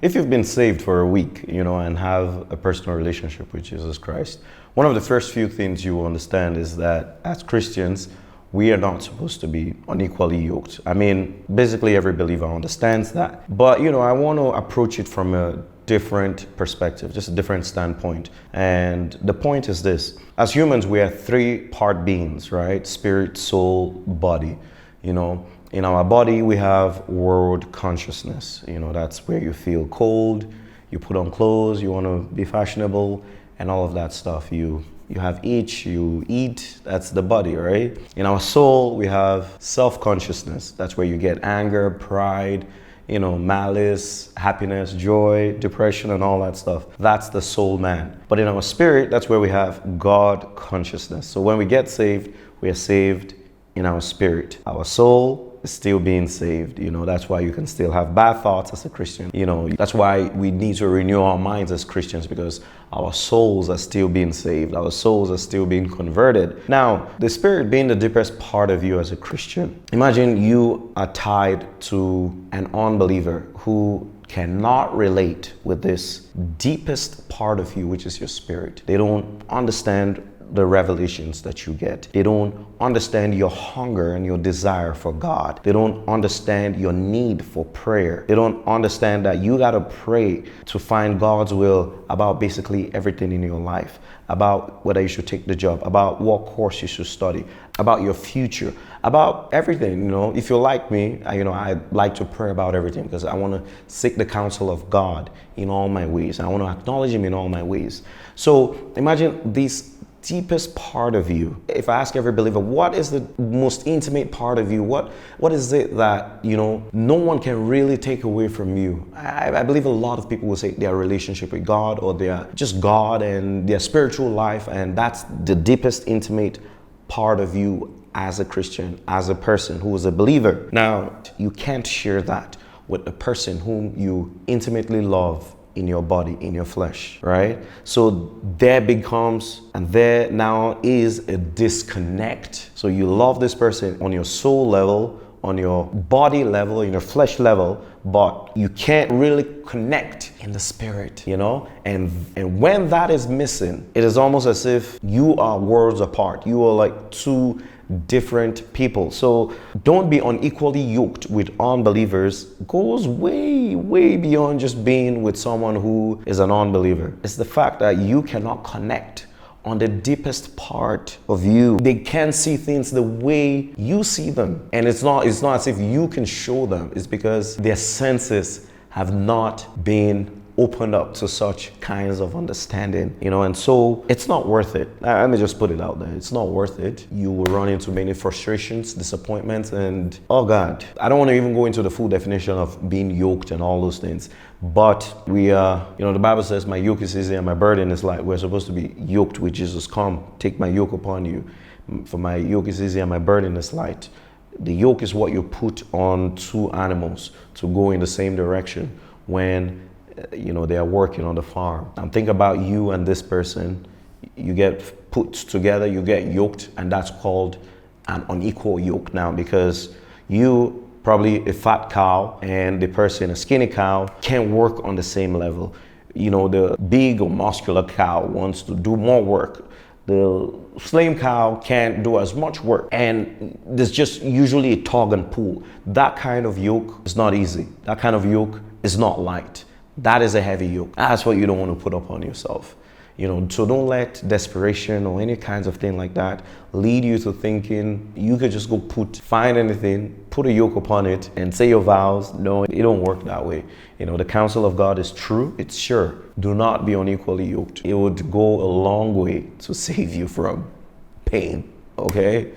If you've been saved for a week, and have a personal relationship with Jesus Christ, one of the first few things you will understand is that as Christians, we are not supposed to be unequally yoked. I mean, basically every believer understands that. But, I want to approach it from a different perspective, just a different standpoint. And the point is this: as humans, we are three-part beings, right? Spirit, soul, body. In our body, we have world consciousness. That's where you feel cold, you put on clothes, you want to be fashionable, and all of that stuff. You have itch, you eat, that's the body, right? In our soul, we have self-consciousness. That's where you get anger, pride, malice, happiness, joy, depression, and all that stuff. That's the soul man. But in our spirit, that's where we have God consciousness. So when we get saved, we are saved in our spirit. Our soul is still being saved. That's why you can still have bad thoughts as a Christian. That's why we need to renew our minds as Christians, because our souls are still being saved. Our souls are still being converted. Now, the spirit being the deepest part of you as a Christian, imagine you are tied to an unbeliever who cannot relate with this deepest part of you, which is your spirit. They don't understand the revelations that you get. They don't understand your hunger and your desire for God. They don't understand your need for prayer. They don't understand that you got to pray to find God's will about basically everything in your life, about whether you should take the job, about what course you should study, about your future, about everything. If you're like me, I like to pray about everything because I want to seek the counsel of God in all my ways. I want to acknowledge Him in all my ways. So imagine this deepest part of you. If I ask every believer, what is the most intimate part of you? What is it that, no one can really take away from you? I believe a lot of people will say their relationship with God, or their just God and their spiritual life. And that's the deepest intimate part of you as a Christian, as a person who is a believer. Now, you can't share that with the person whom you intimately love in your body, in your flesh, right? So there now is a disconnect. So you love this person on your soul level, on your body level, in your flesh level, but you can't really connect in the spirit, And when that is missing, it is almost as if you are worlds apart. You are like two different people. So don't be unequally yoked with unbelievers. Goes way, way beyond just being with someone who is an unbeliever. It's the fact that you cannot connect on the deepest part of you. They can't see things the way you see them. And it's not as if you can show them. It's because their senses have not been opened up to such kinds of understanding, and so it's not worth it. Let me just put it out there. It's not worth it. You will run into many frustrations, disappointments, and oh God, I don't want to even go into the full definition of being yoked and all those things. But we are, the Bible says, my yoke is easy and my burden is light. We're supposed to be yoked with Jesus. Come, take my yoke upon you. For my yoke is easy and my burden is light. The yoke is what you put on two animals to go in the same direction when they are working on the farm. And think about you and this person. You get put together, you get yoked, and that's called an unequal yoke now, because you, probably a fat cow, and the person, a skinny cow, can't work on the same level. The big or muscular cow wants to do more work. The slim cow can't do as much work, and there's just usually a tug and pull. That kind of yoke is not easy. That kind of yoke is not light. That is a heavy yoke. That's what you don't want to put up on yourself. So don't let desperation or any kinds of thing like that lead you to thinking you could just go find anything, put a yoke upon it, and say your vows. No, it don't work that way. The counsel of God is true. It's sure. Do not be unequally yoked. It would go a long way to save you from pain. Okay?